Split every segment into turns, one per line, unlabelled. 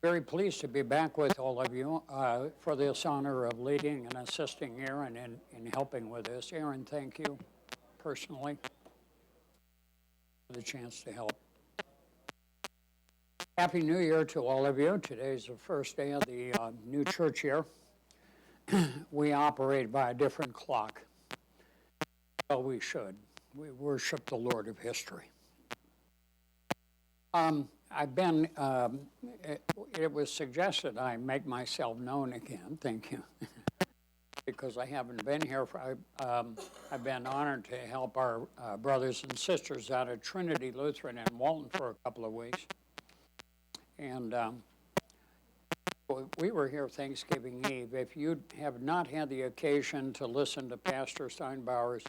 Very pleased to be back with all of you for this honor of leading and assisting Aaron in helping with this. Aaron, thank you personally for the chance to help. Happy New Year to all of you. Today's the first day of the new church year. We operate by a different clock. Well, we should. We worship the Lord of history. It was suggested I make myself known again. Thank you. Because I haven't been here. I've been honored to help our brothers and sisters out at Trinity Lutheran in Walton for a couple of weeks. And we were here Thanksgiving Eve. If you have not had the occasion to listen to Pastor Steinbauer's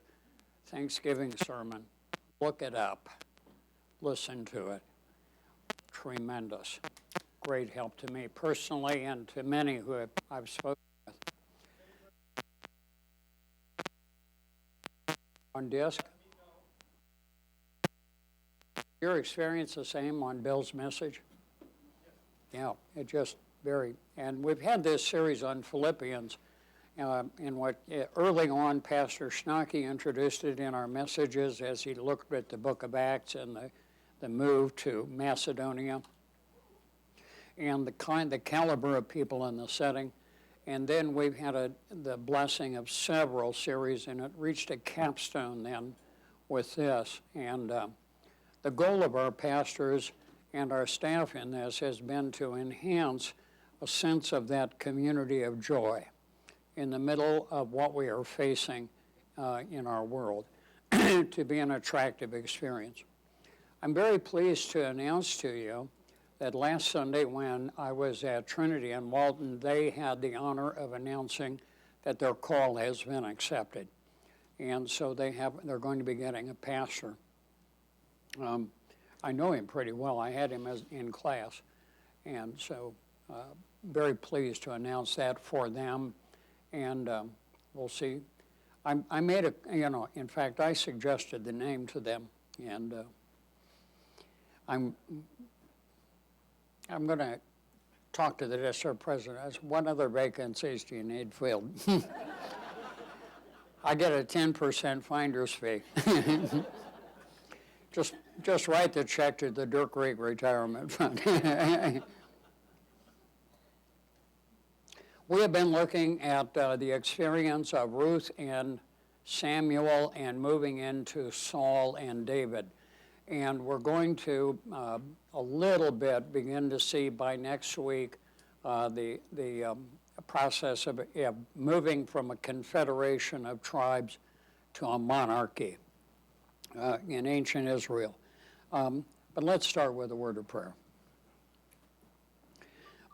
Thanksgiving sermon, look it up. Listen to it. Tremendous. Great help to me personally and to many who I've spoken with. On disc? Your experience the same on Bill's message? Yeah, it just very, and we've had this series on Philippians in what early on Pastor Schnocky introduced it in our messages as he looked at the book of Acts and the move to Macedonia and the caliber of people in the setting. And then we've had the blessing of several series, and it reached a capstone then with this. And the goal of our pastors and our staff in this has been to enhance a sense of that community of joy in the middle of what we are facing in our world to be an attractive experience. I'm very pleased to announce to you that last Sunday when I was at Trinity in Walton, they had the honor of announcing that their call has been accepted. And so they're going to be getting a pastor. I know him pretty well. I had him in class. And so very pleased to announce that for them. And we'll see. I made in fact, I suggested the name to them. And I'm going to talk to the district president. What other vacancies do you need filled? I get a 10% finder's fee. Just write the check to the Dirk Reed Retirement Fund. We have been looking at the experience of Ruth and Samuel and moving into Saul and David. And we're going to a little bit begin to see by next week the process of moving from a confederation of tribes to a monarchy in ancient Israel. But let's start with a word of prayer.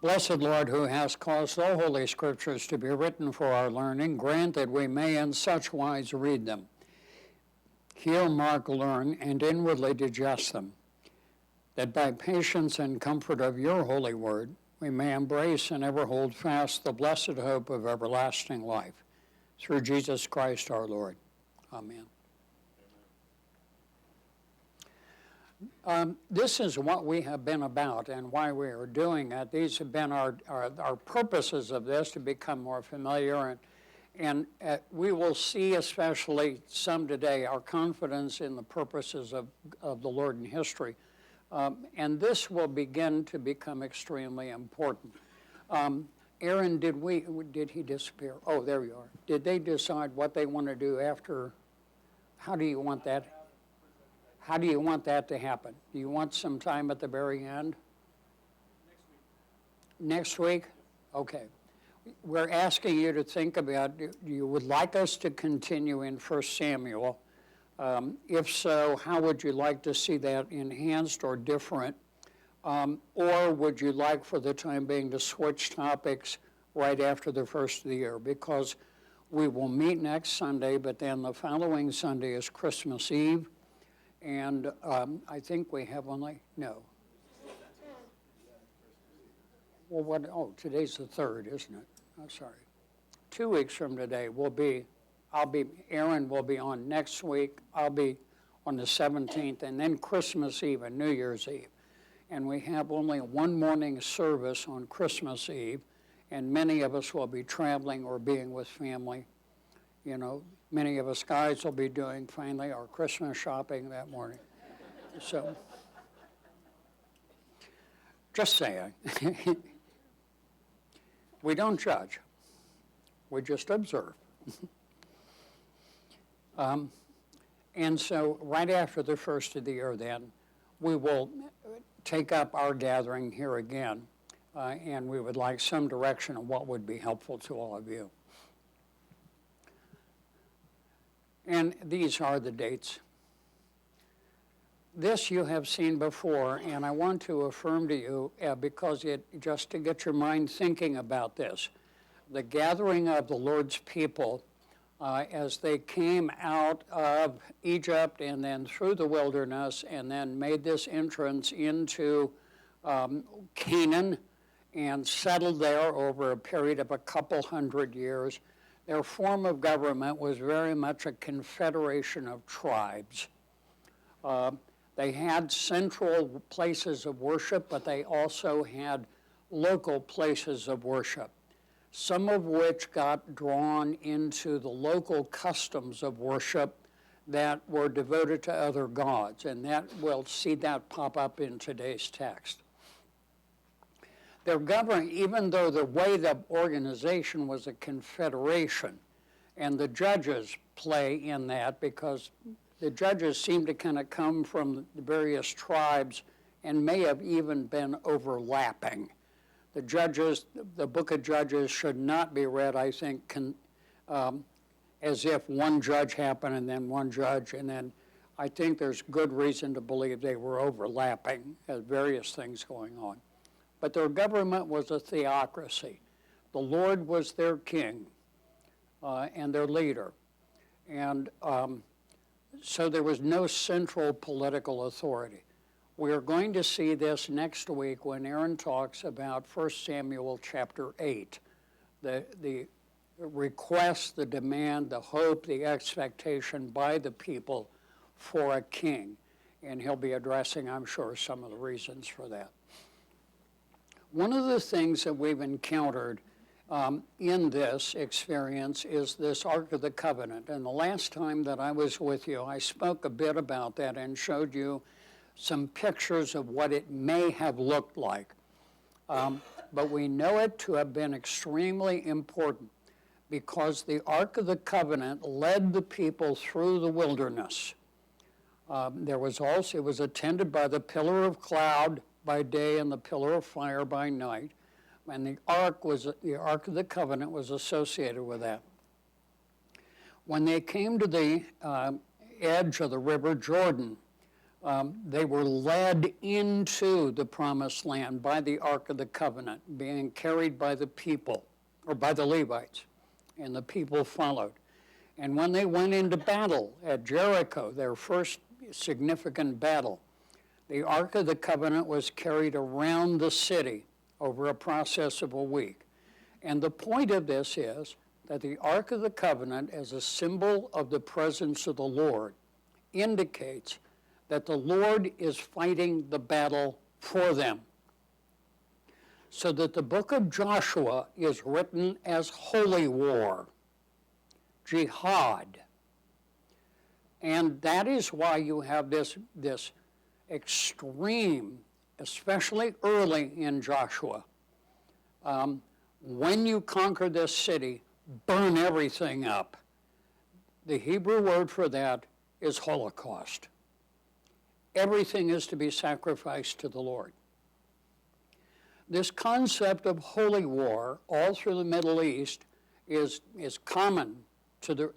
Blessed Lord, who has caused all holy scriptures to be written for our learning, grant that we may in such wise read them, hear, mark, learn, and inwardly digest them, that by patience and comfort of your holy word, we may embrace and ever hold fast the blessed hope of everlasting life. Through Jesus Christ our Lord. Amen. This is what we have been about and why we are doing it. These have been our purposes of this, to become more familiar. And we will see, especially some today, our confidence in the purposes of the Lord in history. And this will begin to become extremely important. Aaron, did he disappear? Oh, there you are. Did they decide what they want to do after? How do you want that? How do you want that to happen? Do you want some time at the very end? Next week? Okay. We're asking you to think about, you would like us to continue in 1 Samuel. If so, how would you like to see that enhanced or different? Or would you like for the time being to switch topics right after the first of the year? Because we will meet next Sunday, but then the following Sunday is Christmas Eve. And I think we have no. Well, today's the 3rd, isn't it? I'm sorry. 2 weeks from today, Aaron will be on next week. I'll be on the 17th, and then Christmas Eve and New Year's Eve. and we have only one morning service on Christmas Eve, and many of us will be traveling or being with family. You know, many of us guys will be doing finally our Christmas shopping that morning. So, just saying. We don't judge. We just observe. And so right after the first of the year then, we will take up our gathering here again, and we would like some direction on what would be helpful to all of you. And these are the dates. This you have seen before, and I want to affirm to you, because just to get your mind thinking about this, the gathering of the Lord's people as they came out of Egypt and then through the wilderness and then made this entrance into Canaan and settled there over a period of a couple hundred years. Their form of government was very much a confederation of tribes. They had central places of worship, but they also had local places of worship, some of which got drawn into the local customs of worship that were devoted to other gods, and that we'll see that pop up in today's text. Their government, even though the way the organization was a confederation, and the judges play in that because the judges seem to kind of come from the various tribes and may have even been overlapping. The Judges, the book of Judges should not be read, I think, as if one judge happened and then one judge, and then I think there's good reason to believe they were overlapping as various things going on. But their government was a theocracy. The Lord was their king and their leader. And so there was no central political authority. We are going to see this next week when Aaron talks about 1 Samuel chapter 8, the request, the demand, the hope, the expectation by the people for a king. And he'll be addressing, I'm sure, some of the reasons for that. One of the things that we've encountered in this experience is this Ark of the Covenant. And the last time that I was with you, I spoke a bit about that and showed you some pictures of what it may have looked like. But we know it to have been extremely important because the Ark of the Covenant led the people through the wilderness. It was attended by the pillar of cloud by day and the pillar of fire by night. And the Ark of the Covenant was associated with that. When they came to the edge of the river Jordan, they were led into the promised land by the Ark of the Covenant, being carried by the people, or by the Levites, and the people followed. And when they went into battle at Jericho, their first significant battle, the Ark of the Covenant was carried around the city over a process of a week. And the point of this is that the Ark of the Covenant, as a symbol of the presence of the Lord, indicates that the Lord is fighting the battle for them. So that the book of Joshua is written as holy war, jihad. And that is why you have this extreme, especially early in Joshua. When you conquer this city, burn everything up. The Hebrew word for that is Holocaust. Everything is to be sacrificed to the Lord. This concept of holy war all through the Middle East is common to the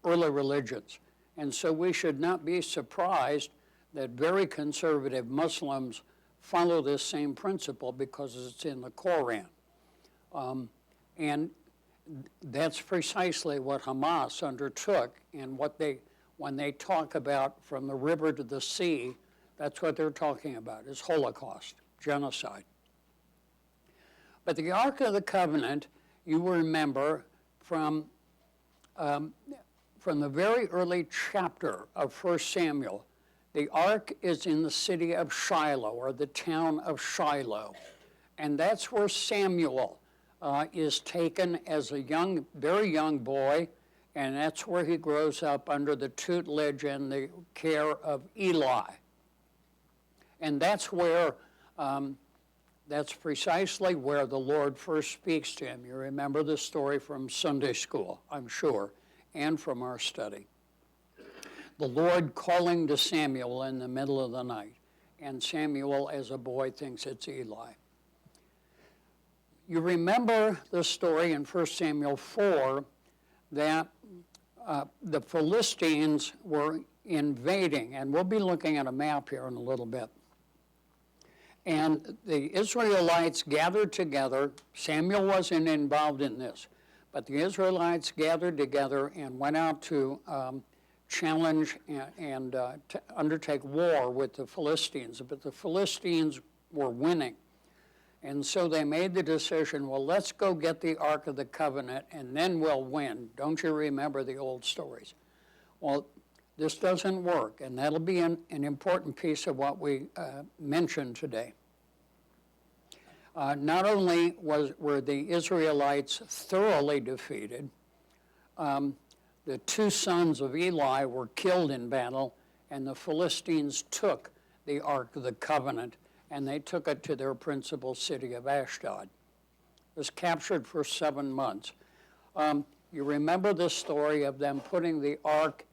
early religions. And so we should not be surprised that very conservative Muslims follow this same principle because it's in the Quran. And that's precisely what Hamas undertook, and when they talk about from the river to the sea, that's what they're talking about, is Holocaust, genocide. But the Ark of the Covenant, you will remember from the very early chapter of 1 Samuel, The ark is in the city of Shiloh, or the town of Shiloh. And that's where Samuel is taken as a young, very young boy, and that's where he grows up under the tutelage and the care of Eli. And that's where, that's precisely where the Lord first speaks to him. You remember the story from Sunday school, I'm sure, and from our study. The Lord calling to Samuel in the middle of the night, and Samuel, as a boy, thinks it's Eli. You remember the story in 1 Samuel 4 that the Philistines were invading, and we'll be looking at a map here in a little bit. And the Israelites gathered together. Samuel wasn't involved in this, but the Israelites gathered together and went out to challenge and to undertake war with the Philistines. But the Philistines were winning. And so they made the decision, well, let's go get the Ark of the Covenant and then we'll win. Don't you remember the old stories? Well, this doesn't work, and that'll be an important piece of what we mentioned today. Not only were the Israelites thoroughly defeated, the two sons of Eli were killed in battle, and the Philistines took the Ark of the Covenant, and they took it to their principal city of Ashdod. It was captured for 7 months. You remember the story of them putting the Ark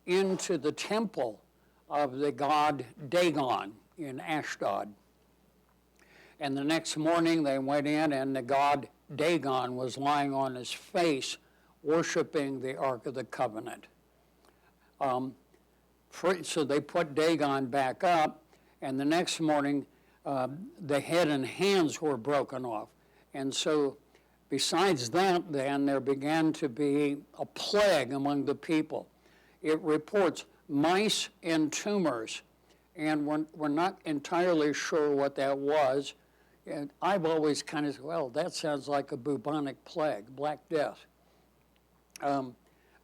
into the temple of the god Dagon in Ashdod. And the next morning they went in, and the god Dagon was lying on his face worshiping the Ark of the Covenant. So they put Dagon back up, and the next morning the head and hands were broken off. And so besides that, then, there began to be a plague among the people. It reports mice and tumors, and we're not entirely sure what that was. And I've always kind of said, well, that sounds like a bubonic plague, Black Death.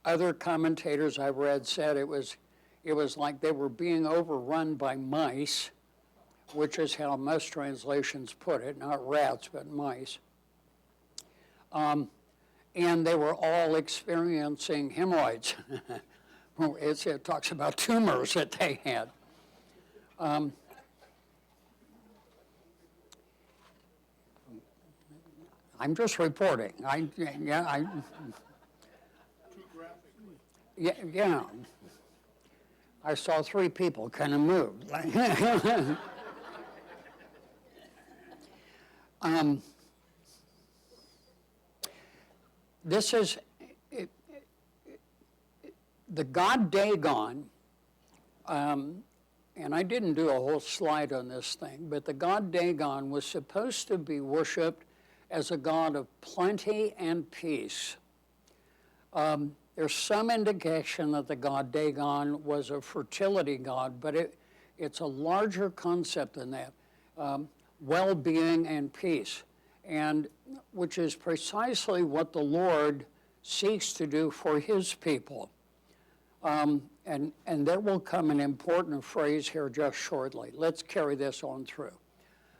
Other commentators I've read said it was like they were being overrun by mice, which is how most translations put it, not rats, but mice. And they were all experiencing hemorrhoids. It talks about tumors that they had. I'm just reporting. Yeah. I saw 3 people kind of moved. This is the god Dagon, and I didn't do a whole slide on this thing, but the god Dagon was supposed to be worshipped as a god of plenty and peace. There's some indication that the god Dagon was a fertility god, but it's a larger concept than that, well-being and peace, and which is precisely what the Lord seeks to do for his people. And there will come an important phrase here just shortly. Let's carry this on through.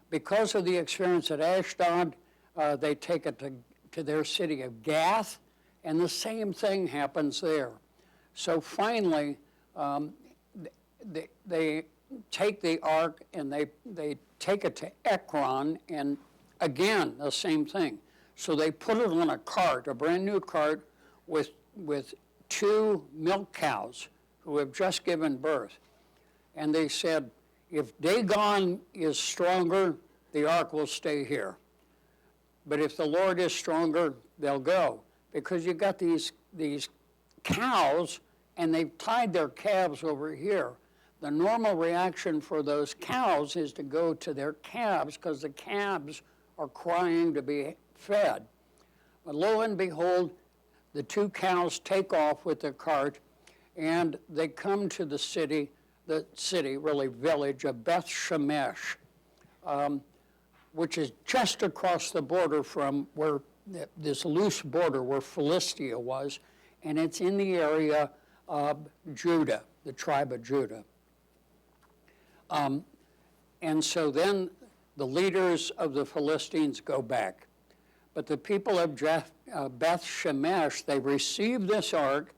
Because of the experience at Ashdod, they take it to their city of Gath, and the same thing happens there. So finally, they take the ark and they take it to Ekron, and again, the same thing. So they put it on a cart, a brand new cart, with 2 milk cows who have just given birth. And they said, if Dagon is stronger, the ark will stay here. But if the Lord is stronger, they'll go. Because you got these cows, and they've tied their calves over here. The normal reaction for those cows is to go to their calves, because the calves are crying to be fed. But lo and behold, the 2 cows take off with the cart, and they come to the really village of Beth Shemesh, which is just across the border from where this loose border where Philistia was, and it's in the area of Judah, the tribe of Judah. And so then the leaders of the Philistines go back. But the people of Beth Shemesh, they receive this ark,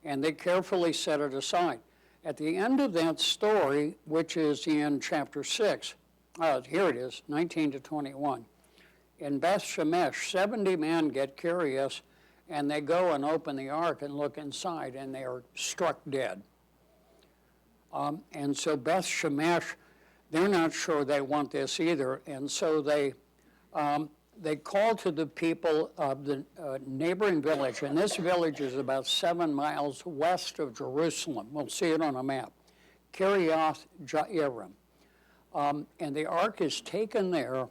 and they carefully set it aside. At the end of that story, which is in chapter 6, here it is, 19 to 21. In Beth Shemesh, 70 men get curious, and they go and open the ark and look inside, and they are struck dead. And so Beth Shemesh, they're not sure they want this either, and so they call to the people of the neighboring village, and this village is about 7 miles west of Jerusalem. We'll see it on a map. Kiriath Jearim. And the ark is taken there,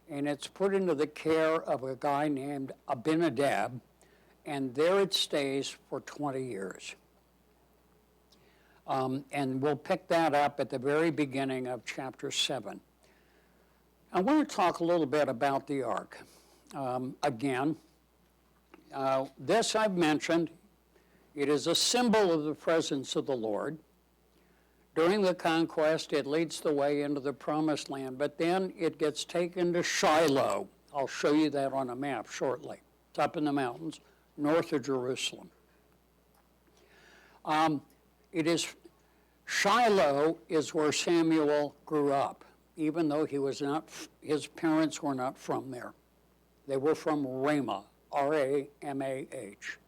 and it's put into the care of a guy named Abinadab, and there it stays for 20 years. And we'll pick that up at the very beginning of chapter 7. I want to talk a little bit about the ark. Again, this I've mentioned. It is a symbol of the presence of the Lord. During the conquest, it leads the way into the promised land, but then it gets taken to Shiloh. I'll show you that on a map shortly. It's up in the mountains, north of Jerusalem. Shiloh is where Samuel grew up, even though his parents were not from there. They were from Ramah, R-A-M-A-H.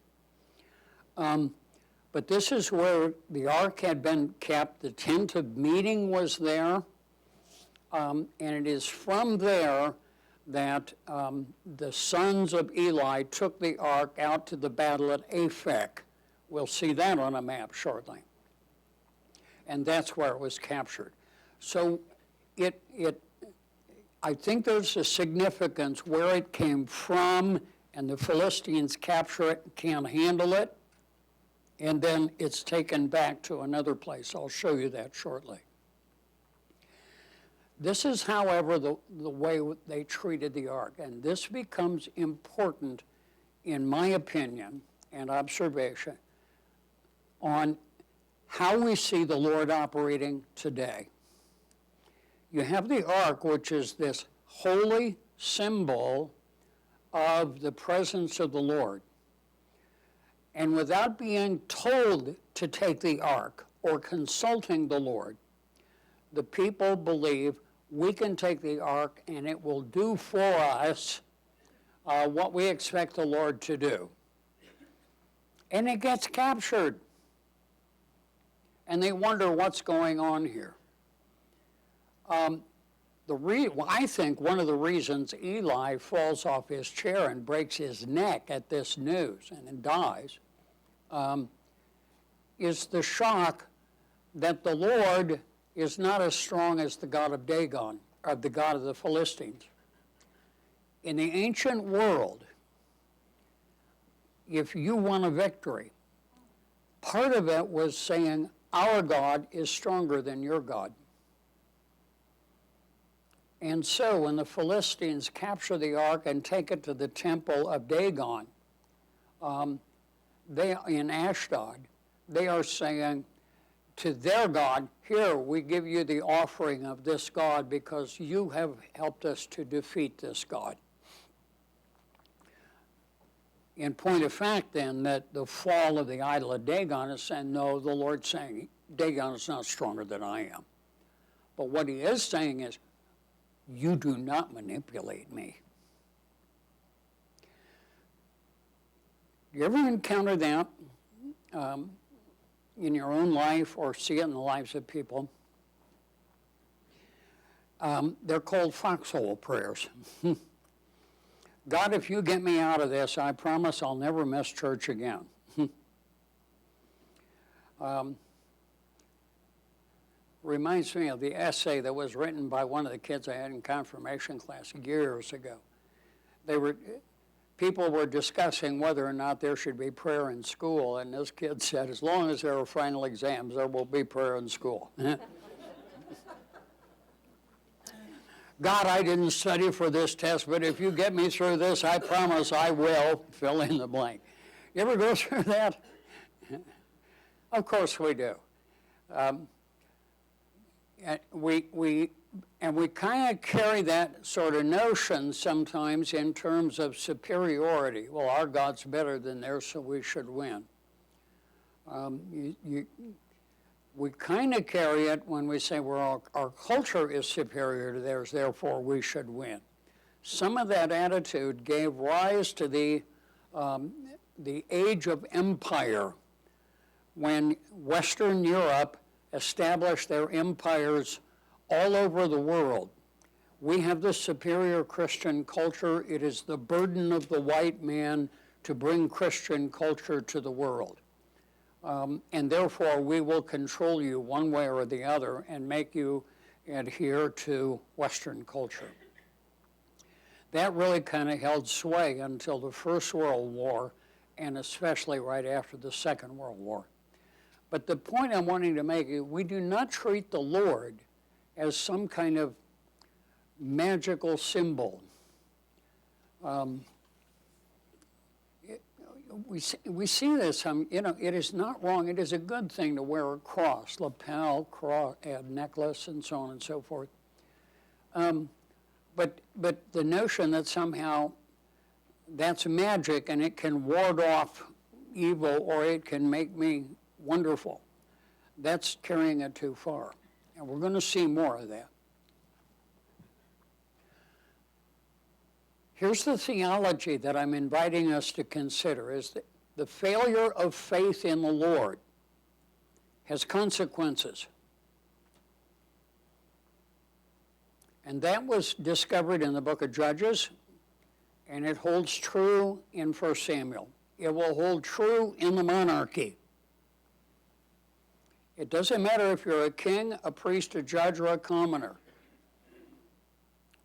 But this is where the ark had been kept. The tent of meeting was there. And it is from there that the sons of Eli took the ark out to the battle at Aphek. We'll see that on a map shortly. And that's where it was captured. So I think there's a significance where it came from, and the Philistines capture it, can't handle it, and then it's taken back to another place. I'll show you that shortly. This is, however, the way they treated the ark, and this becomes important, in my opinion and observation, on how we see the Lord operating today. You have the ark, which is this holy symbol of the presence of the Lord. And without being told to take the ark or consulting the Lord, the people believe we can take the ark and it will do for us what we expect the Lord to do. And it gets captured. And they wonder what's going on here. I think one of the reasons Eli falls off his chair and breaks his neck at this news and then dies is the shock that the Lord is not as strong as the God of Dagon, or the God of the Philistines. In the ancient world, if you won a victory, part of it was saying, our God is stronger than your God. And so when the Philistines capture the ark and take it to the temple of Dagon, in Ashdod, they are saying to their God, here, we give you the offering of this God because you have helped us to defeat this God. In point of fact, then, that the fall of the idol of Dagon is saying, no, the Lord's saying, Dagon is not stronger than I am. But what he is saying is, you do not manipulate me. You ever encounter that in your own life or see it in the lives of people? They're called foxhole prayers. God, if you get me out of this, I promise I'll never miss church again. Reminds me of the essay that was written by one of the kids I had in confirmation class years ago. People were discussing whether or not there should be prayer in school, and this kid said, as long as there are final exams, there will be prayer in school. God, I didn't study for this test, but if you get me through this, I promise I will fill in the blank. You ever go through that? Of course we do. we kind of carry that sort of notion sometimes in terms of superiority. Well, our God's better than theirs, so we should win. We kind of carry it when we say, well, our culture is superior to theirs, therefore we should win. Some of that attitude gave rise to the age of empire, when Western Europe established their empires all over the world. We have the superior Christian culture. It is the burden of the white man to bring Christian culture to the world. And therefore, we will control you one way or the other and make you adhere to Western culture. That really kind of held sway until the First World War, and especially right after the Second World War. But the point I'm wanting to make is we do not treat the Lord as some kind of magical symbol. We see this, it is not wrong. It is a good thing to wear a cross, lapel, cross, necklace, and so on and so forth. But the notion that somehow that's magic and it can ward off evil or it can make me wonderful, that's carrying it too far. And we're going to see more of that. Here's the theology that I'm inviting us to consider, is that the failure of faith in the Lord has consequences. And that was discovered in the book of Judges, and it holds true in 1 Samuel. It will hold true in the monarchy. It doesn't matter if you're a king, a priest, a judge, or a commoner.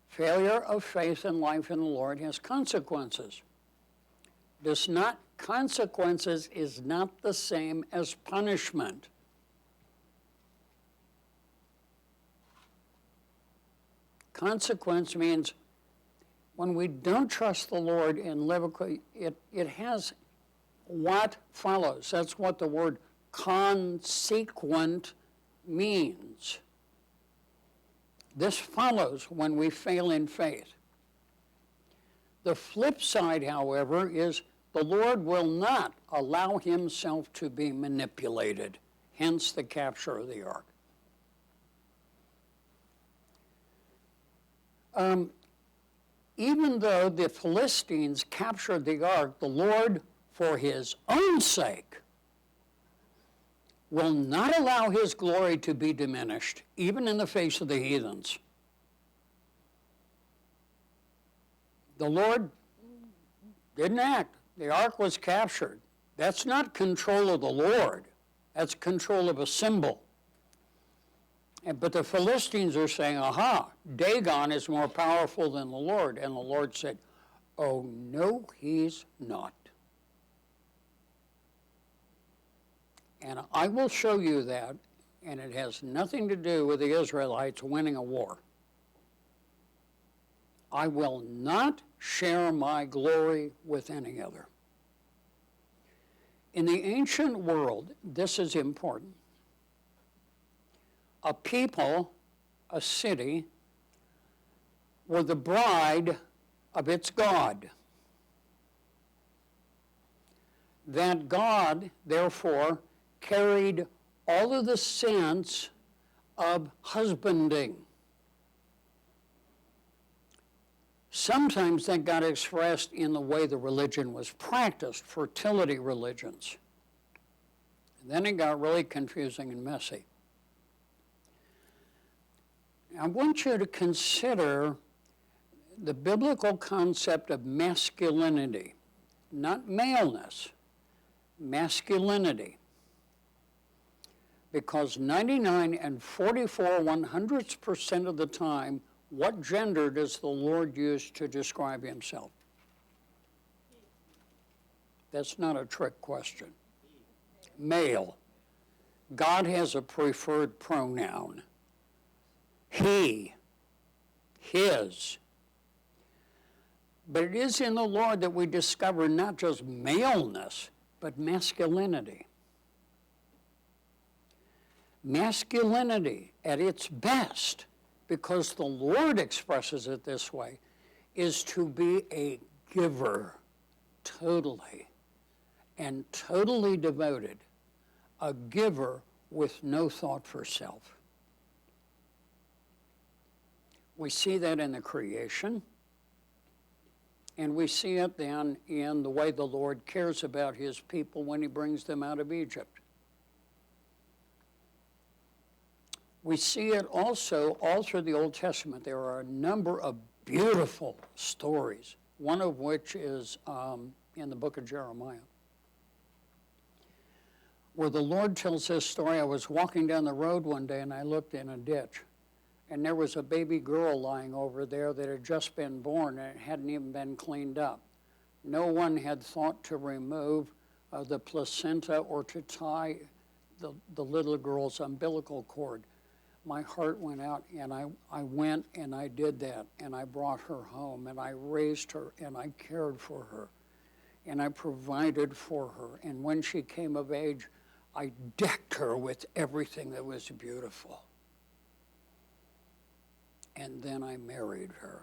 Failure of faith and life in the Lord has consequences. Consequences is not the same as punishment. Consequence means when we don't trust the Lord and live, it has what follows. That's what the word consequent means. This follows when we fail in faith. The flip side, however, is the Lord will not allow himself to be manipulated, hence the capture of the ark. Even though the Philistines captured the ark, the Lord, for his own sake, will not allow his glory to be diminished, even in the face of the heathens. The Lord didn't act. The ark was captured. That's not control of the Lord. That's control of a symbol. But the Philistines are saying, aha, Dagon is more powerful than the Lord. And the Lord said, oh, no, he's not. And I will show you that, and it has nothing to do with the Israelites winning a war. I will not share my glory with any other. In the ancient world, this is important. A people, a city, were the bride of its God. That God, therefore, carried all of the sense of husbanding. Sometimes that got expressed in the way the religion was practiced, fertility religions. And then it got really confusing and messy. I want you to consider the biblical concept of masculinity, not maleness, masculinity. Because 99 and 44/100% of the time, what gender does the Lord use to describe himself? That's not a trick question. Male. God has a preferred pronoun. He, his. But it is in the Lord that we discover not just maleness, but masculinity. Masculinity at its best, because the Lord expresses it this way, is to be a giver, totally, and totally devoted, a giver with no thought for self. We see that in the creation, and we see it then in the way the Lord cares about his people when he brings them out of Egypt. We see it also all through the Old Testament. There are a number of beautiful stories, one of which is in the book of Jeremiah, where the Lord tells this story. I was walking down the road one day and I looked in a ditch, and there was a baby girl lying over there that had just been born and it hadn't even been cleaned up. No one had thought to remove the placenta or to tie the little girl's umbilical cord. My heart went out, and I went and I did that, and I brought her home, and I raised her, and I cared for her, and I provided for her. And when she came of age, I decked her with everything that was beautiful. And then I married her.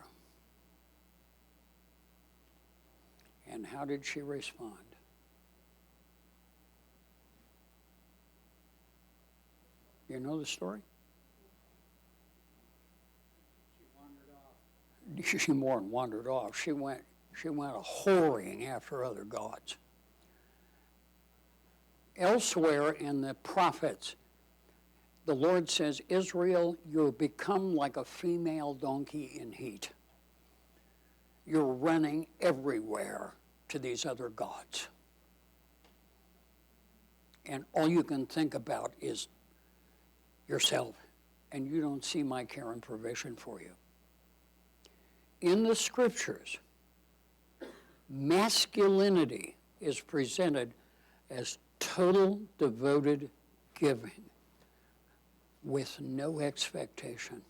And how did she respond? You know the story? She more than wandered off. She went a whoring after other gods. Elsewhere in the prophets, the Lord says, Israel, you have become like a female donkey in heat. You're running everywhere to these other gods. And all you can think about is yourself, and you don't see my care and provision for you. In the scriptures, masculinity is presented as total devoted giving with no expectation.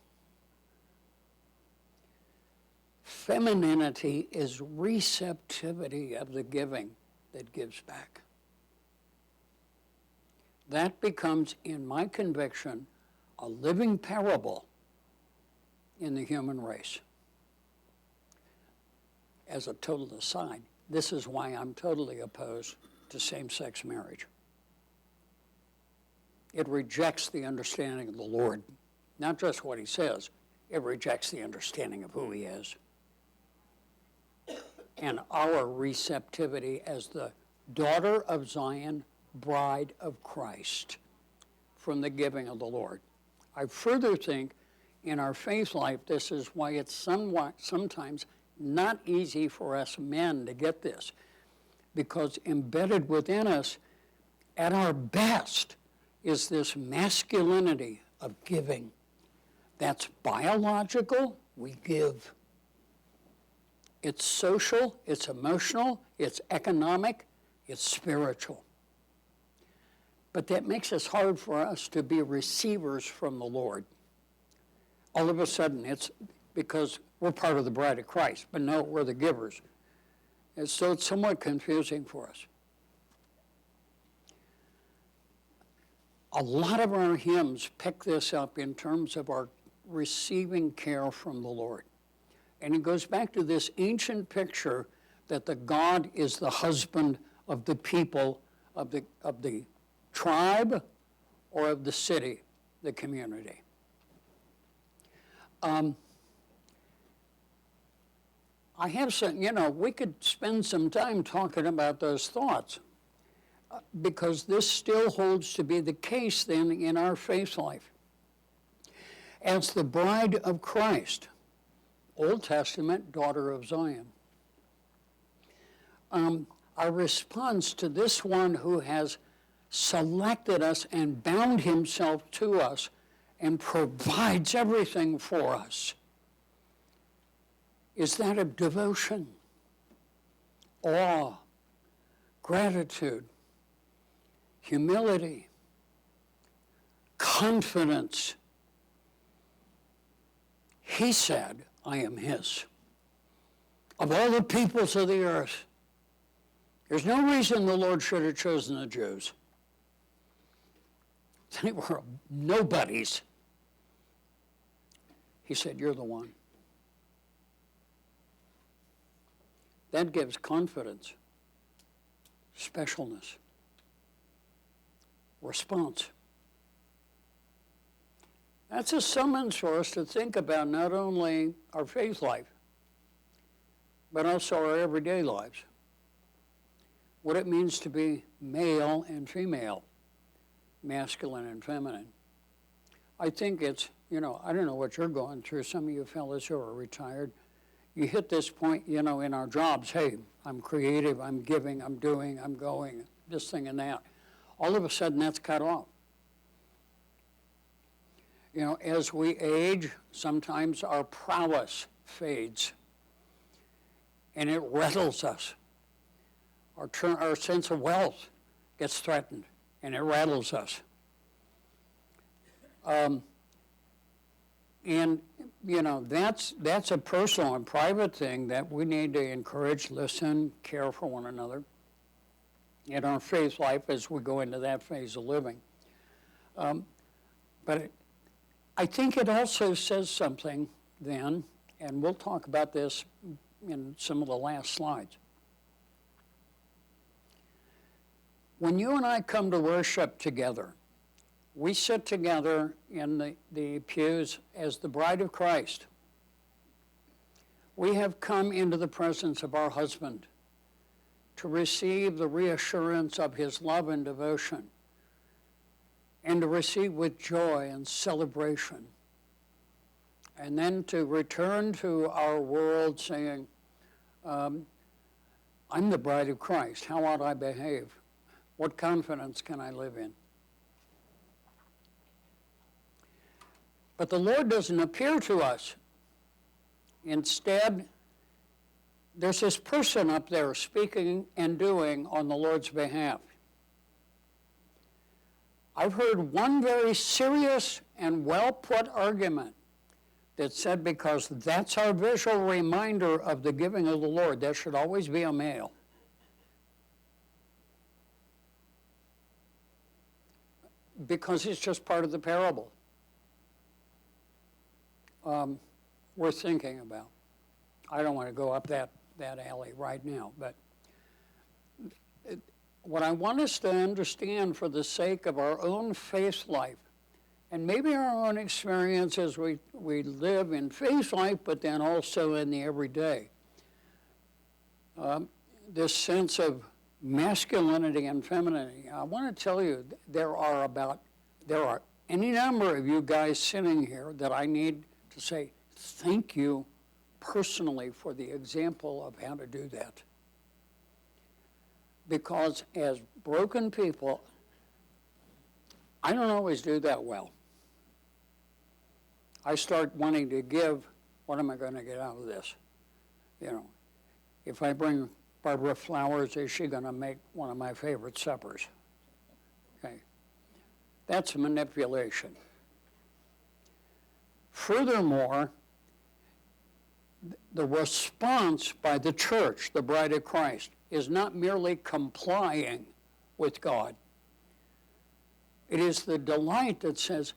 Femininity is receptivity of the giving that gives back. That becomes, in my conviction, a living parable in the human race. As a total aside, this is why I'm totally opposed to same-sex marriage. It rejects the understanding of the Lord, not just what he says, it rejects the understanding of who he is. And our receptivity as the daughter of Zion, bride of Christ, from the giving of the Lord. I further think in our faith life, this is why it's sometimes not easy for us men to get this, because embedded within us, at our best, is this masculinity of giving. That's biological, we give. It's social, it's emotional, it's economic, it's spiritual. But that makes it hard for us to be receivers from the Lord. All of a sudden, it's because we're part of the bride of Christ, but no, we're the givers. And so it's somewhat confusing for us. A lot of our hymns pick this up in terms of our receiving care from the Lord. And it goes back to this ancient picture that the God is the husband of the people, of the tribe, or of the city, the community. I have some, we could spend some time talking about those thoughts because this still holds to be the case then in our faith life. As the bride of Christ, Old Testament, daughter of Zion, our response to this one who has selected us and bound himself to us and provides everything for us is that of devotion, awe, gratitude, humility, confidence. He said, I am his. Of all the peoples of the earth, there's no reason the Lord should have chosen the Jews. They were nobodies. He said, "You're the one." That gives confidence, specialness, response. That's a summons for us to think about not only our faith life, but also our everyday lives. What it means to be male and female, masculine and feminine. I think it's, I don't know what you're going through. Some of you fellas who are retired, you hit this point, in our jobs, hey, I'm creative, I'm giving, I'm doing, I'm going, this thing and that. All of a sudden, that's cut off. As we age, sometimes our prowess fades, and it rattles us. Our sense of wealth gets threatened, and it rattles us. That's a personal and private thing that we need to encourage, listen, care for one another in our faith life as we go into that phase of living. But I think it also says something then, and we'll talk about this in some of the last slides. When you and I come to worship together, we sit together in the pews as the bride of Christ. We have come into the presence of our husband to receive the reassurance of his love and devotion, and to receive with joy and celebration, and then to return to our world saying, I'm the bride of Christ. How ought I behave? What confidence can I live in? But the Lord doesn't appear to us. Instead, there's this person up there speaking and doing on the Lord's behalf. I've heard one very serious and well-put argument that said because that's our visual reminder of the giving of the Lord, there should always be a male. Because it's just part of the parable. Worth thinking about. I don't want to go up that alley right now, but what I want us to understand for the sake of our own faith life, and maybe our own experience as we live in faith life, but then also in the everyday, this sense of masculinity and femininity. I want to tell you, there are any number of you guys sitting here that I need to say thank you personally for the example of how to do that. Because as broken people, I don't always do that well. I start wanting to give, what am I going to get out of this? If I bring Barbara flowers, is she going to make one of my favorite suppers? Okay. That's manipulation. Furthermore, the response by the church, the bride of Christ, is not merely complying with God. It is the delight that says,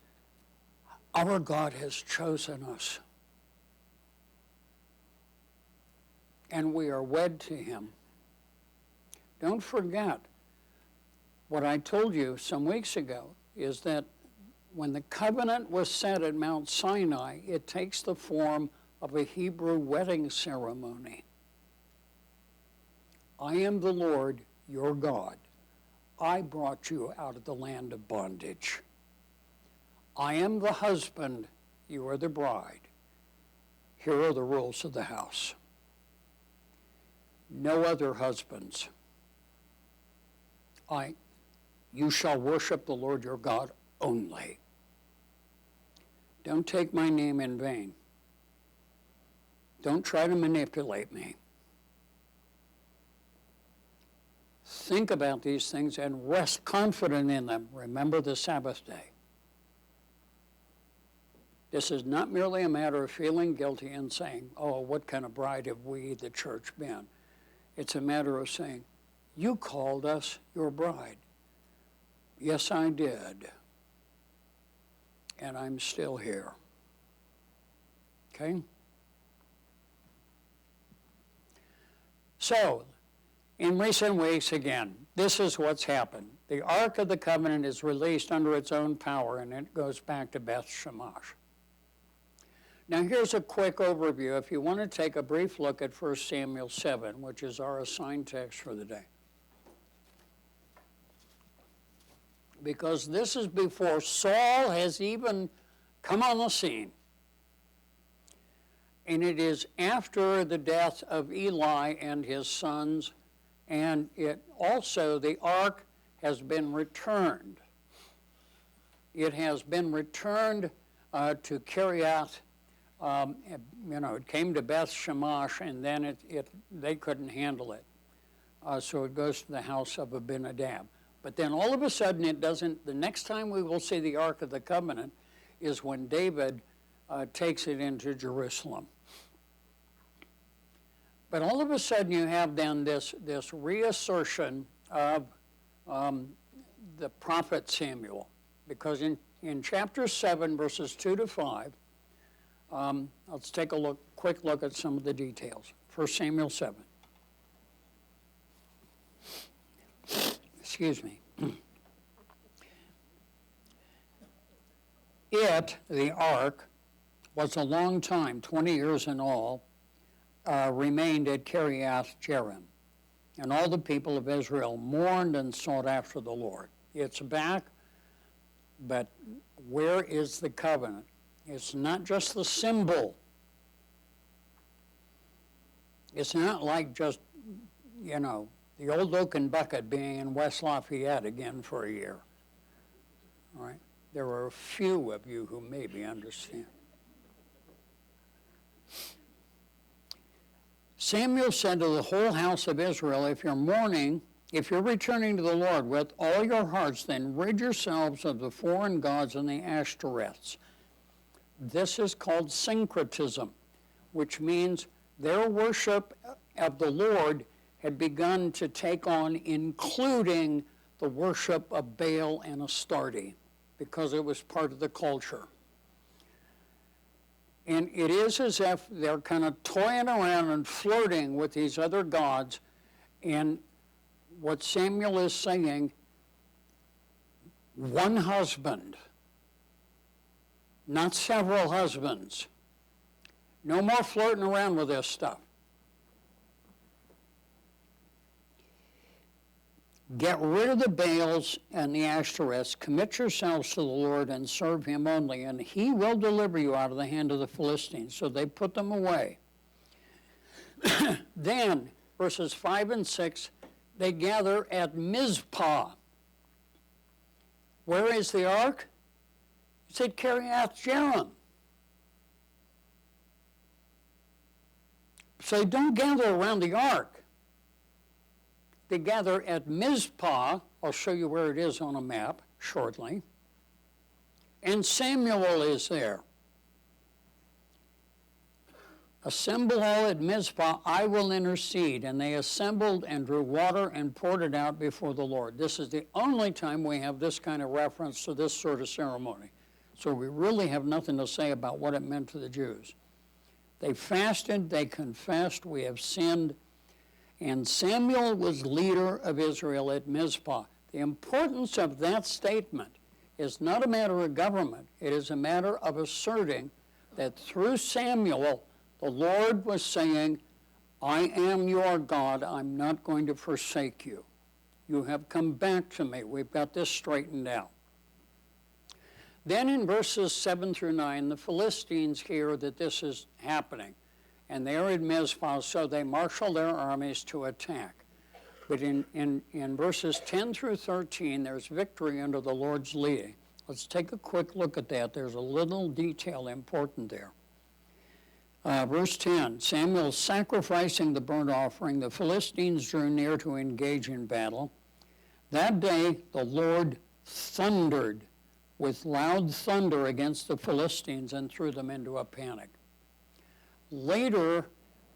our God has chosen us. And we are wed to him. Don't forget, what I told you some weeks ago is that when the covenant was set at Mount Sinai, it takes the form of a Hebrew wedding ceremony. I am the Lord, your God. I brought you out of the land of bondage. I am the husband, you are the bride. Here are the rules of the house. No other husbands. You shall worship the Lord your God only. Don't take my name in vain. Don't try to manipulate me. Think about these things and rest confident in them. Remember the Sabbath day. This is not merely a matter of feeling guilty and saying, oh, what kind of bride have we, the church, been? It's a matter of saying, you called us your bride. Yes, I did. and I'm still here. Okay? So, in recent weeks, again, this is what's happened. The Ark of the Covenant is released under its own power, and it goes back to Beth Shemesh. Now, here's a quick overview if you want to take a brief look at 1 Samuel 7, which is our assigned text for the day. Because this is before Saul has even come on the scene. And it is after the death of Eli and his sons, and it also, the ark has been returned. It has been returned to Kiriath. It came to Beth Shemesh, and then they couldn't handle it. So it goes to the house of Abinadab. But then all of a sudden it doesn't, the next time we will see the Ark of the Covenant is when David takes it into Jerusalem. But all of a sudden you have then this reassertion of the prophet Samuel. Because in chapter 7, verses 2 to 5, let's take a quick look at some of the details. 1 Samuel 7. Excuse me. The ark, was a long time, 20 years in all, remained at Kiriath Jearim. And all the people of Israel mourned and sought after the Lord. It's back, but where is the covenant? It's not just the symbol. It's not like just, the old oaken bucket being in West Lafayette again for a year. All right? There are a few of you who maybe understand. Samuel said to the whole house of Israel, if you're returning to the Lord with all your hearts, then rid yourselves of the foreign gods and the Ashtoreths. This is called syncretism, which means their worship of the Lord had begun to take on, including the worship of Baal and Astarte, because it was part of the culture. And it is as if they're kind of toying around and flirting with these other gods. And what Samuel is saying, one husband, not several husbands. No more flirting around with this stuff. Get rid of the Baals and the Ashtoreths. Commit yourselves to the Lord and serve him only, and he will deliver you out of the hand of the Philistines. So they put them away. Then, verses 5 and 6, they gather at Mizpah. Where is the ark? It's at Kiriath Jearim. So they don't gather around the ark. They gather at Mizpah. I'll show you where it is on a map shortly. And Samuel is there. Assemble all at Mizpah, I will intercede. And they assembled and drew water and poured it out before the Lord. This is the only time we have this kind of reference to this sort of ceremony. So we really have nothing to say about what it meant to the Jews. They fasted, they confessed, we have sinned. And Samuel was leader of Israel at Mizpah. The importance of that statement is not a matter of government. It is a matter of asserting that through Samuel, the Lord was saying, I am your God. I'm not going to forsake you. You have come back to me. We've got this straightened out. Then in verses 7 through 9, the Philistines hear that this is happening. And they're in Mizpah, so they marshal their armies to attack. But in verses 10 through 13, there's victory under the Lord's leading. Let's take a quick look at that. There's a little detail important there. Verse 10, Samuel sacrificing the burnt offering, the Philistines drew near to engage in battle. That day the Lord thundered with loud thunder against the Philistines and threw them into a panic. Later,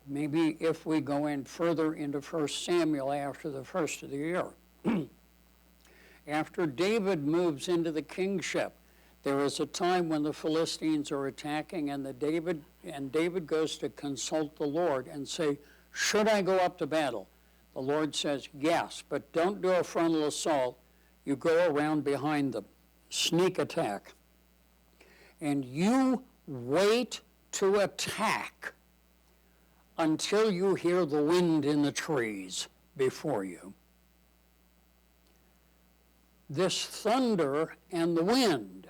maybe if we go in further into 1 Samuel after the first of the year, after David moves into the kingship, There is a time when the Philistines are attacking, and David goes to consult the Lord and say, should I go up to battle? The Lord says, yes, but don't do a frontal assault. You go around behind them, sneak attack. And you wait to attack until you hear the wind in the trees before you. This thunder and the wind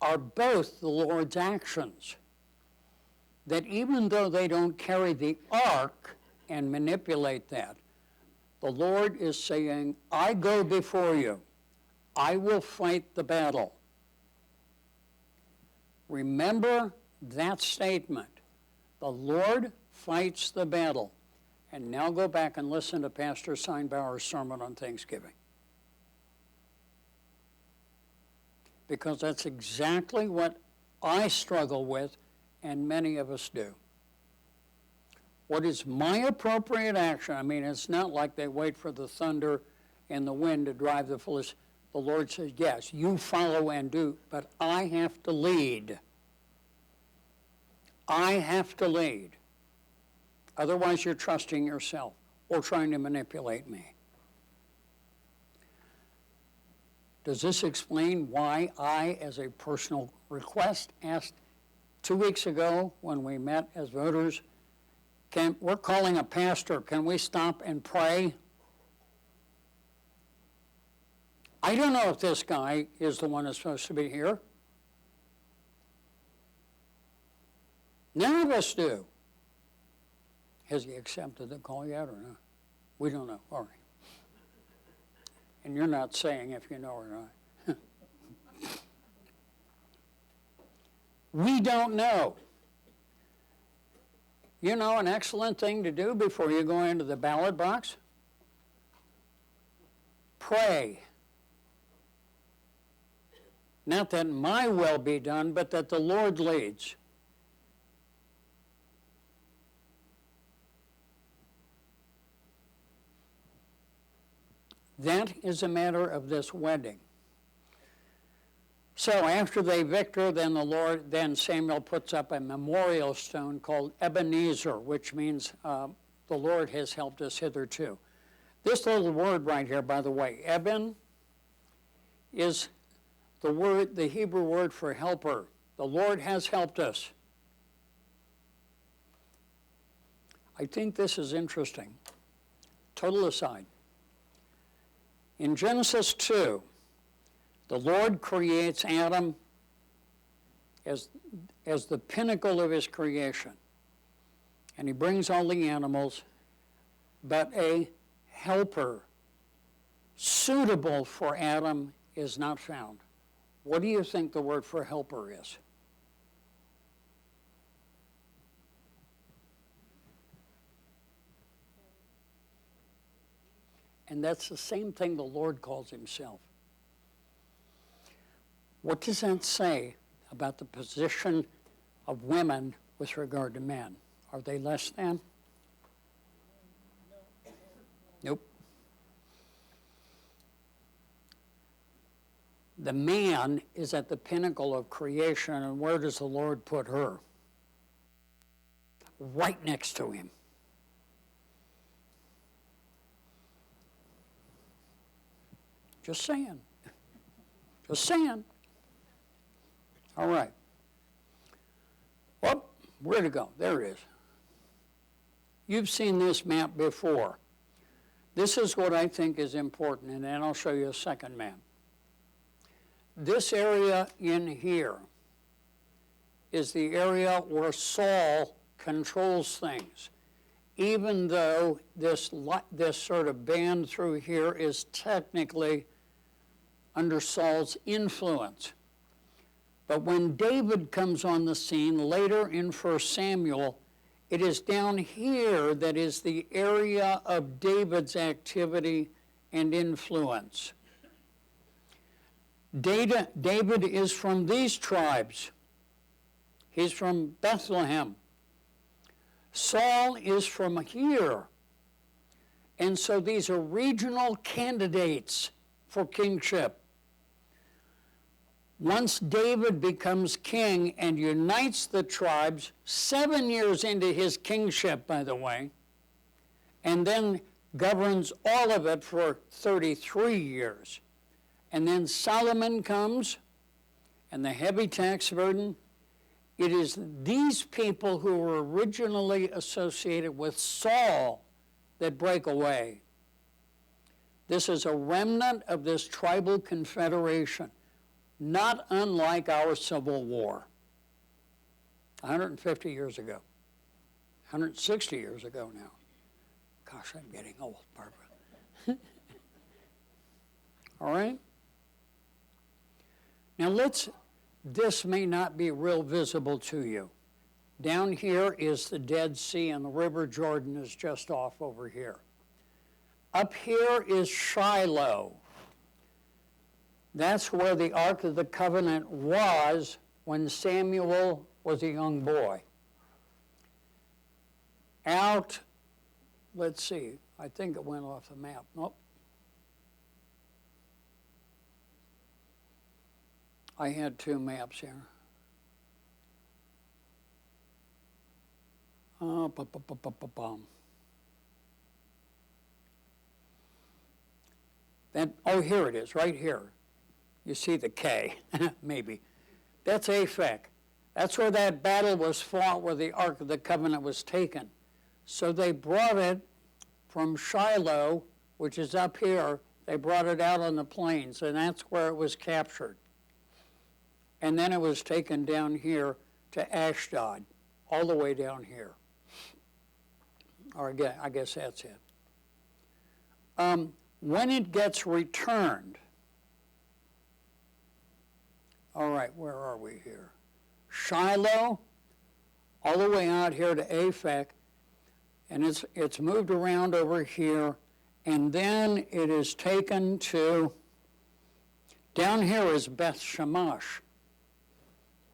are both the Lord's actions. That even though they don't carry the ark and manipulate that, the Lord is saying, I go before you. I will fight the battle. Remember that statement. The Lord fights the battle. And now go back and listen to Pastor Seinbauer's sermon on Thanksgiving. Because that's exactly what I struggle with, and many of us do. What is my appropriate action? I mean, it's not like they wait for the thunder and the wind to drive the Philistines. The Lord says, yes, you follow and do, but I have to lead. I have to lead. Otherwise, you're trusting yourself or trying to manipulate me. Does this explain why I, as a personal request, asked 2 weeks ago when we met as voters, we're calling a pastor, can we stop and pray? I don't know if this guy is the one that's supposed to be here. None of us do. Has he accepted the call yet or not? We don't know. All right. And you're not saying if you know or not. We don't know. You know an excellent thing to do before you go into the ballot box? Pray. Not that my will be done, but that the Lord leads. That is a matter of this wedding. So after they victor, then Samuel puts up a memorial stone called Ebenezer, which means the Lord has helped us hitherto. This little word right here, by the way, Eben, is the Hebrew word for helper. The Lord has helped us. I think this is interesting. Total aside. In Genesis 2, the Lord creates Adam as the pinnacle of his creation. And he brings all the animals, but a helper suitable for Adam is not found. What do you think the word for helper is? And that's the same thing the Lord calls himself. What does that say about the position of women with regard to men? Are they less than? Nope. The man is at the pinnacle of creation, and where does the Lord put her? Right next to him. Just saying. Just saying. All right. Well, where to go? There it is. You've seen this map before. This is what I think is important, and then I'll show you a second map. This area in here is the area where Saul controls things, even though this sort of band through here is technically under Saul's influence. But when David comes on the scene later in 1 Samuel, it is down here that is the area of David's activity and influence. David is from these tribes. He's from Bethlehem. Saul is from here. And so these are regional candidates for kingship. Once David becomes king and unites the tribes, 7 years into his kingship, by the way, and then governs all of it for 33 years. And then Solomon comes, and the heavy tax burden. It is these people who were originally associated with Saul that break away. This is a remnant of this tribal confederation, not unlike our Civil War 150 years ago, 160 years ago now. Gosh, I'm getting old, Barbara. All right? Now this may not be real visible to you. Down here is the Dead Sea, and the River Jordan is just off over here. Up here is Shiloh. That's where the Ark of the Covenant was when Samuel was a young boy. Out, let's see, I think it went off the map. Nope. I had two maps here. Then, oh, here it is, right here. You see the K, maybe. That's Aphek. That's where that battle was fought, where the Ark of the Covenant was taken. So they brought it from Shiloh, which is up here. They brought it out on the plains, and that's where it was captured. And then it was taken down here to Ashdod, all the way down here. Or again, I guess that's it. When it gets returned, all right, where are we here? Shiloh, all the way out here to Aphek, and it's moved around over here, and then it is taken to, down here is Beth Shemesh.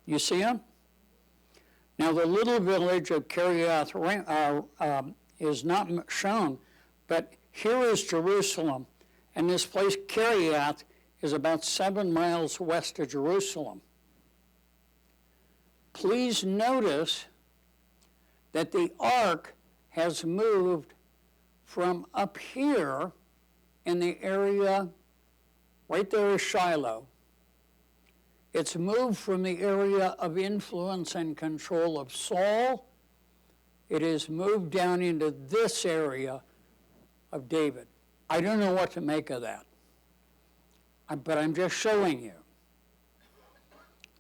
You see them? Now the little village of Kiriath is not shown, but here is Jerusalem, and this place, Kiriath, is about 7 miles west of Jerusalem. Please notice that the ark has moved from up here in the area, right there is Shiloh. It's moved from the area of influence and control of Saul. It is moved down into this area of David. I don't know what to make of that, but I'm just showing you.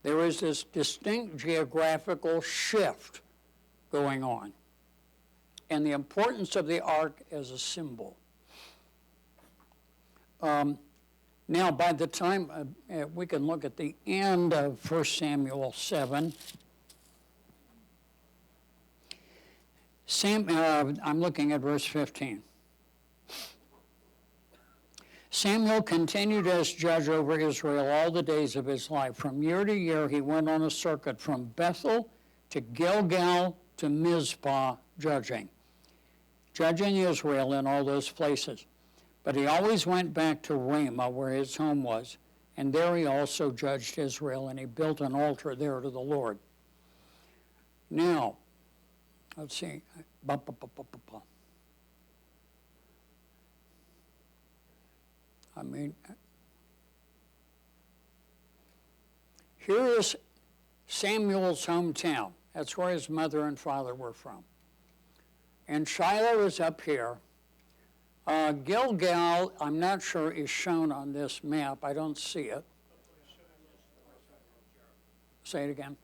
There is this distinct geographical shift going on, and the importance of the ark as a symbol. Now, by the time we can look at the end of 1 Samuel 7, I'm looking at verse 15. Samuel continued as judge over Israel all the days of his life. From year to year, he went on a circuit from Bethel to Gilgal to Mizpah, judging Israel in all those places. But he always went back to Ramah, where his home was, and there he also judged Israel, and he built an altar there to the Lord. Now, let's see. Here is Samuel's hometown. That's where his mother and father were from. And Shiloh is up here. Gilgal, I'm not sure is shown on this map. I don't see it. Say it again.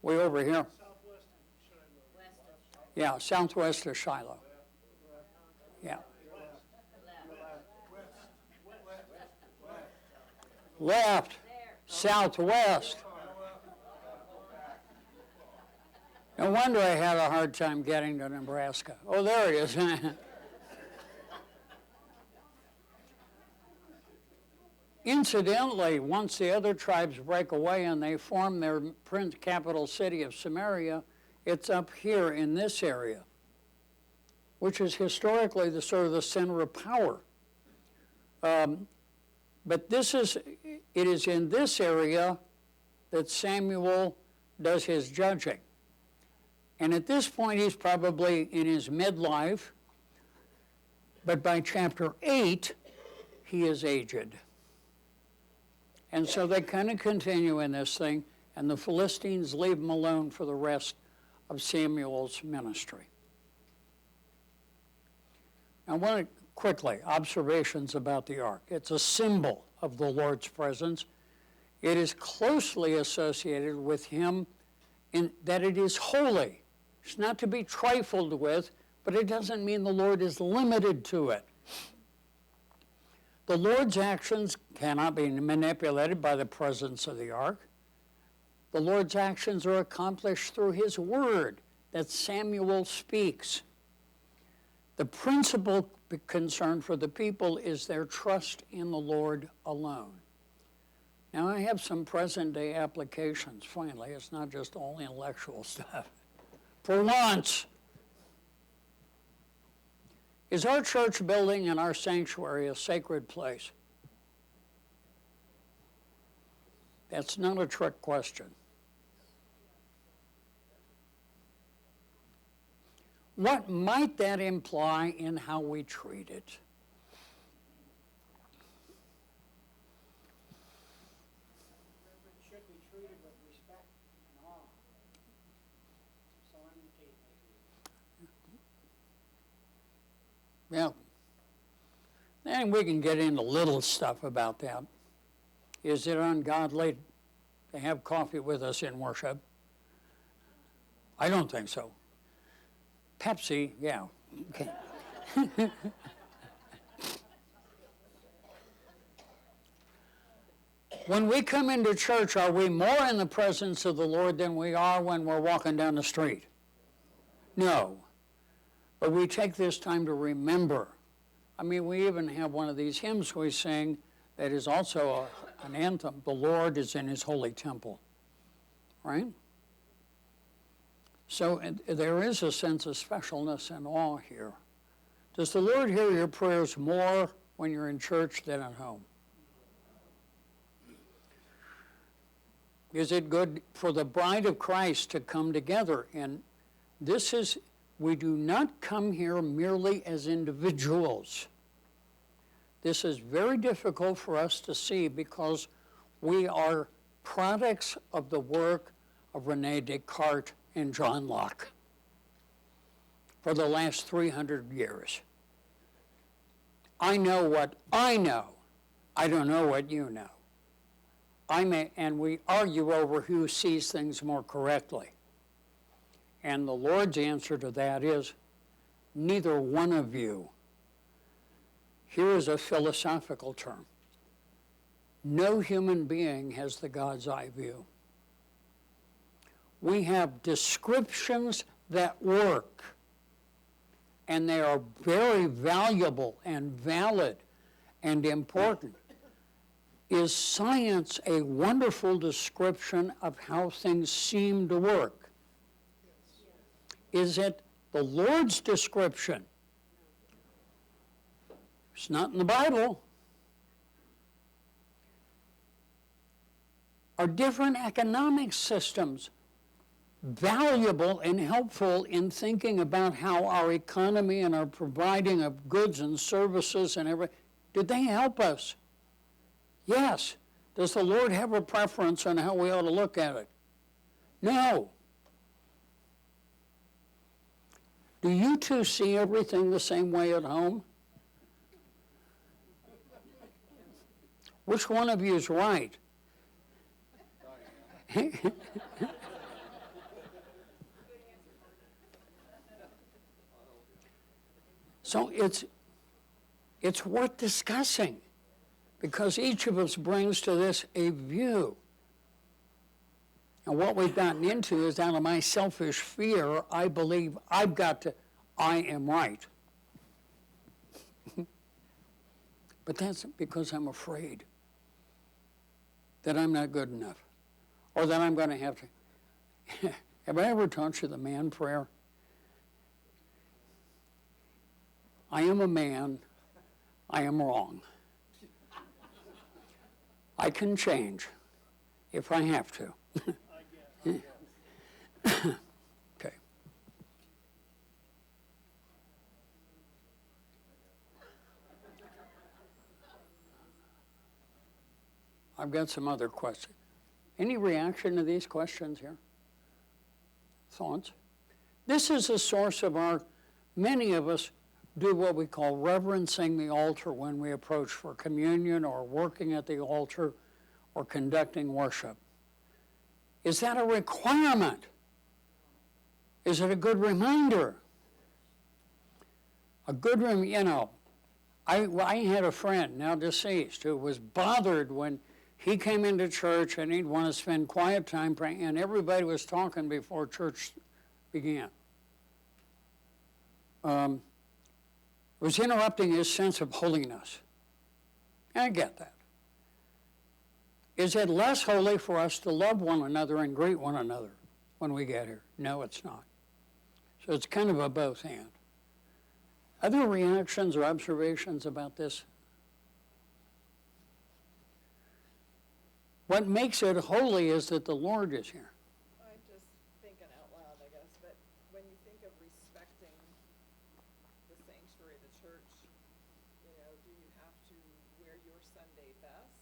Way over here. Yeah, southwest of Shiloh. Yeah. Left, southwest. No wonder I had a hard time getting to Nebraska. Oh, there it is. Incidentally, once the other tribes break away and they form their capital city of Samaria, it's up here in this area, which is historically the sort of the center of power. But it is in this area that Samuel does his judging. And at this point, he's probably in his midlife, but by chapter 8, he is aged. And so they kind of continue in this thing, and the Philistines leave him alone for the rest of Samuel's ministry. Now, quickly, observations about the ark. It's a symbol of the Lord's presence. It is closely associated with him in that it is holy. It's not to be trifled with, but it doesn't mean the Lord is limited to it. The Lord's actions cannot be manipulated by the presence of the ark. The Lord's actions are accomplished through his word that Samuel speaks. The principal concern for the people is their trust in the Lord alone. Now, I have some present-day applications, finally. It's not just all intellectual stuff. For once, is our church building and our sanctuary a sacred place? That's not a trick question. What might that imply in how we treat it?
It should be treated with respect and awe, solemnity maybe.
Yeah. And we can get into little stuff about that. Is it ungodly to have coffee with us in worship? I don't think so. Pepsi, yeah. Okay. When we come into church, are we more in the presence of the Lord than we are when we're walking down the street? No. But we take this time to remember. I mean, we even have one of these hymns we sing that is also an anthem. The Lord is in his holy temple. Right? So there is a sense of specialness and awe here. Does the Lord hear your prayers more when you're in church than at home? Is it good for the bride of Christ to come together? And we do not come here merely as individuals. This is very difficult for us to see because we are products of the work of René Descartes and John Locke for the last 300 years. I know what I know. I don't know what you know. And we argue over who sees things more correctly. And the Lord's answer to that is, neither one of you. Here is a philosophical term. No human being has the God's eye view. We have descriptions that work, and they are very valuable and valid and important. Is science a wonderful description of how things seem to work? Is it the Lord's description? It's not in the Bible. Are different economic systems valuable and helpful in thinking about how our economy and our providing of goods and services and everything, did they help us? Yes. Does the Lord have a preference on how we ought to look at it? No. Do you two see everything the same way at home? Which one of you is right? So it's worth discussing because each of us brings to this a view. And what we've gotten into is out of my selfish fear, I believe I am right. But that's because I'm afraid that I'm not good enough or that I'm going to have to. Have I ever taught you the man prayer? I am a man. I am wrong. I can change if I have to. Okay. I've got some other questions. Any reaction to these questions here? Thoughts? This is a source of many of us do what we call reverencing the altar when we approach for communion or working at the altar or conducting worship. Is that a requirement? Is it a good reminder? I had a friend, now deceased, who was bothered when he came into church and he'd want to spend quiet time praying, and everybody was talking before church began. It was interrupting his sense of holiness. And I get that. Is it less holy for us to love one another and greet one another when we get here? No, it's not. So it's kind of a both and. Other reactions or observations about this? What makes it holy is that the Lord is here.
I'm just thinking out loud, I guess, but when you think of respecting the sanctuary of the church, do you have to wear your Sunday best?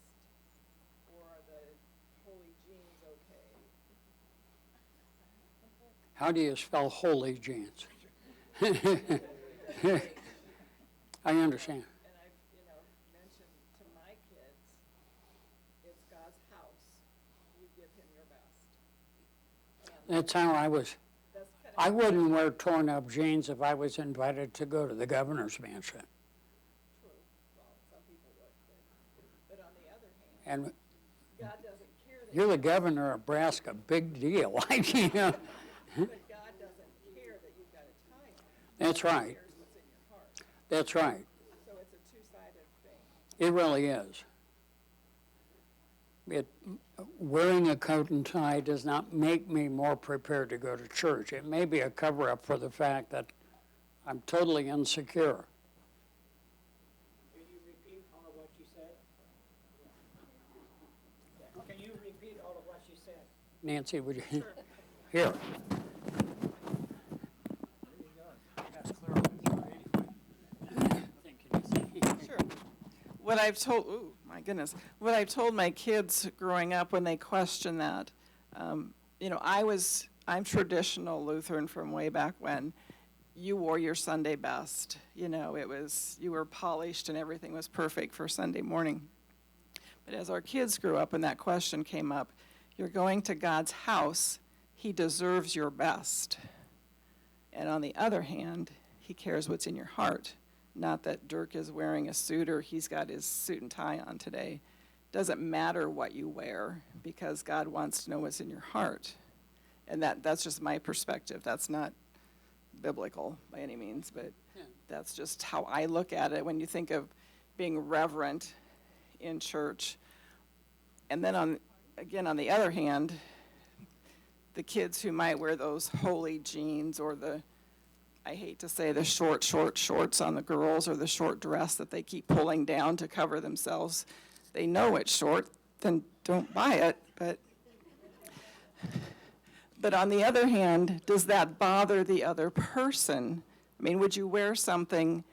Or are the holy jeans okay?
How do you spell holy jeans? I understand.
And I've, mentioned to my kids, it's God's house. You give him your best. And
That's how I was.
that's kind
I
of
wouldn't wear torn up jeans if I was invited to go to the governor's mansion.
true. Well, some people would, but on the other hand,
And
God doesn't care that
you're the governor of Nebraska, big deal.
but God doesn't care that you've got a tie on.
That's right.
He cares what's in your heart.
That's right.
So it's a two-sided thing.
It really is. Wearing a coat and tie does not make me more prepared to go to church. It may be a cover-up for the fact that I'm totally insecure.
Can you repeat all of what you said? Can you repeat all of what you said?
Nancy, would you? Here.
Sure. What I've told, ooh, my goodness, what I've told my kids growing up when they question that, I'm traditional Lutheran from way back when. You wore your Sunday best. You were polished and everything was perfect for Sunday morning. But as our kids grew up and that question came up, you're going to God's house, he deserves your best. And on the other hand, he cares what's in your heart. Not that Dirk is wearing a suit or he's got his suit and tie on today. Doesn't matter what you wear because God wants to know what's in your heart. And that's just my perspective. That's not biblical by any means, but that's just how I look at it when you think of being reverent in church. And then on the other hand, the kids who might wear those holy jeans or I hate to say the short shorts on the girls or the short dress that they keep pulling down to cover themselves. They know it's short, then don't buy it. But on the other hand, does that bother the other person? I mean, would you wear something,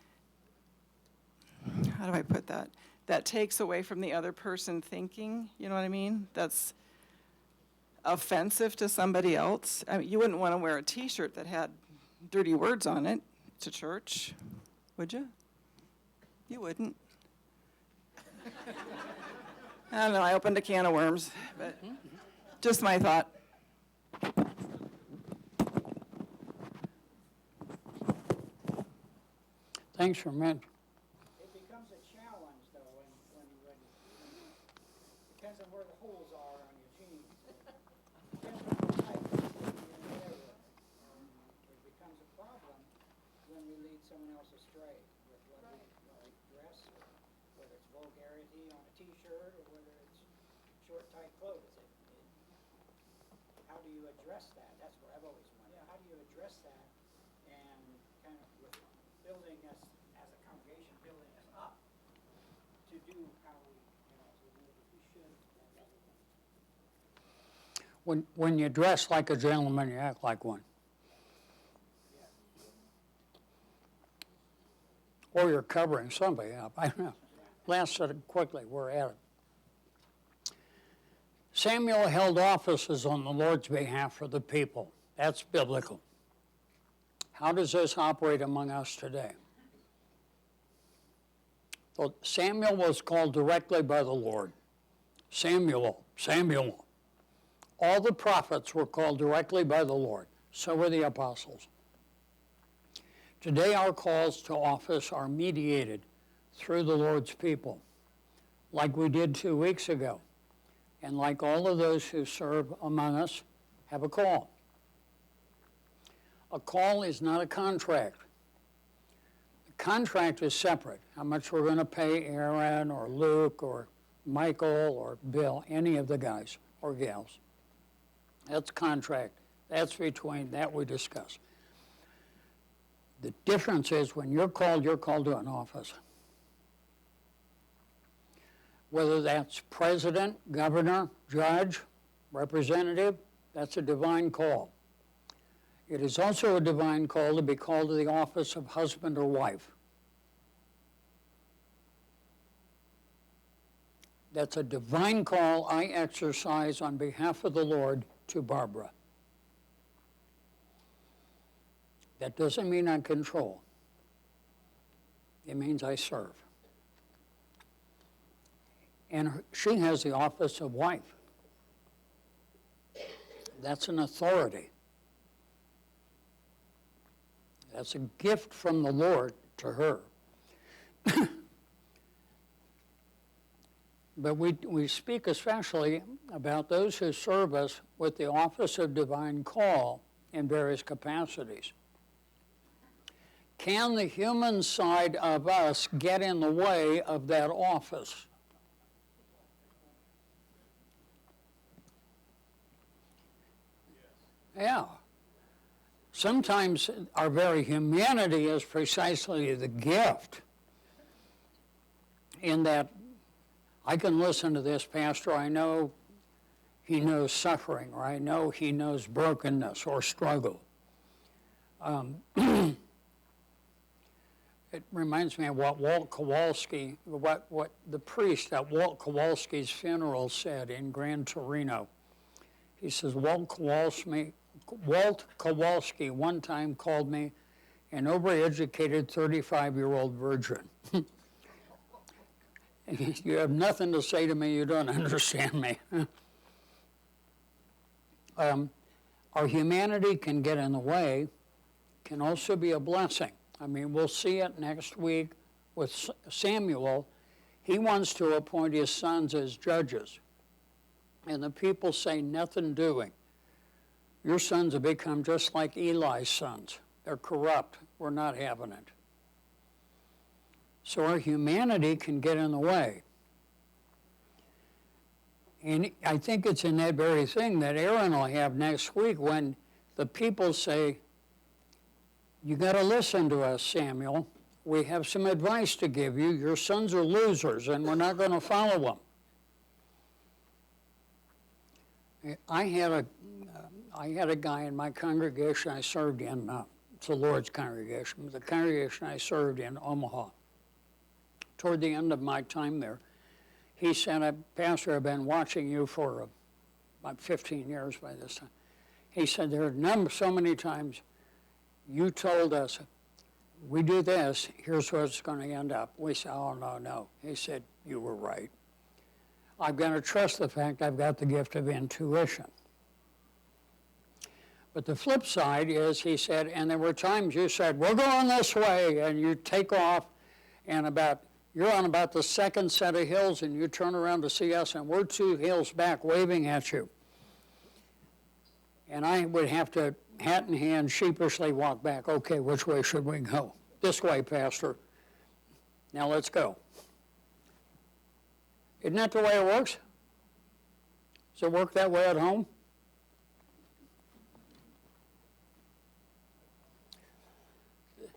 how do I put that? That takes away from the other person thinking, you know what I mean? That's offensive to somebody else. I mean, you wouldn't want to wear a t-shirt that had dirty words on it to church, would you? You wouldn't. I don't know, I opened a can of worms, but just my thought.
Thanks for mentioning.
It becomes a challenge though when depends on where the holes are on your jeans. Depends on the type of jeans in the area. It becomes a problem when we lead someone else astray with what we dress, or whether it's vulgarity on a t-shirt or whether it's short tight clothes. How do you address that? That's what I've always wondered. How do you address that and kind of with building us as a congregation, building us up to do how we, to do as we should
When you dress like a gentleman, you act like one. Or you're covering somebody up. I don't know. Last said it quickly, we're at it. Samuel held offices on the Lord's behalf for the people. That's biblical. How does this operate among us today? Well, Samuel was called directly by the Lord. Samuel, Samuel. All the prophets were called directly by the Lord. So were the apostles. Today our calls to office are mediated through the Lord's people, like we did 2 weeks ago. And like all of those who serve among us have a call. A call is not a contract. The contract is separate. How much we're going to pay Aaron or Luke or Michael or Bill, any of the guys or gals. That's contract. That's between that we discuss. The difference is when you're called to an office. Whether that's president, governor, judge, representative, that's a divine call. It is also a divine call to be called to the office of husband or wife. That's a divine call I exercise on behalf of the Lord to Barbara. That doesn't mean I control. It means I serve. And she has the office of wife. That's an authority. That's a gift from the Lord to her. But we speak especially about those who serve us with the office of divine call in various capacities. Can the human side of us get in the way of that office? Yeah. Sometimes our very humanity is precisely the gift, in that I can listen to this pastor, I know he knows suffering, or I know he knows brokenness or struggle. It reminds me of what Walt Kowalski, what the priest at Walt Kowalski's funeral said in Gran Torino. He says, Walt Kowalski one time called me an overeducated 35-year-old virgin. You have nothing to say to me, you don't understand me. Our humanity can get in the way, can also be a blessing. I mean, we'll see it next week with Samuel. He wants to appoint his sons as judges. And the people say, nothing doing. Your sons have become just like Eli's sons. They're corrupt. We're not having it. So our humanity can get in the way. And I think it's in that very thing that Aaron will have next week when the people say, you got to listen to us, Samuel. We have some advice to give you. Your sons are losers, and we're not going to follow them. I had a guy in my congregation I served in, it's the Lord's congregation, the congregation I served in Omaha. Toward the end of my time there, he said, Pastor, I've been watching you for about 15 years by this time. He said, there are so many times you told us, we do this, here's where it's going to end up. We said, oh, no. He said, you were right. I've got to trust the fact I've got the gift of intuition. But the flip side is, he said, and there were times you said, we're going this way, and you take off, and you're on about the second set of hills, and you turn around to see us, and we're 2 hills back waving at you. And I would have to, hat in hand, sheepishly walk back. Okay, which way should we go? This way, Pastor. Now let's go. Isn't that the way it works? Does it work that way at home?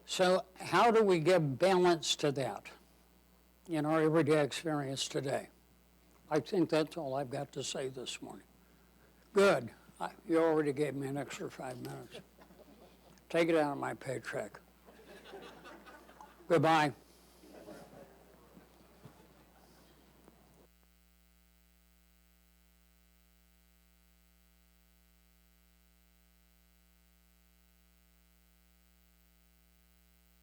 So how do we give balance to that in our everyday experience today? I think that's all I've got to say this morning. Good. You already gave me an extra 5 minutes. Take it out of my paycheck. Goodbye.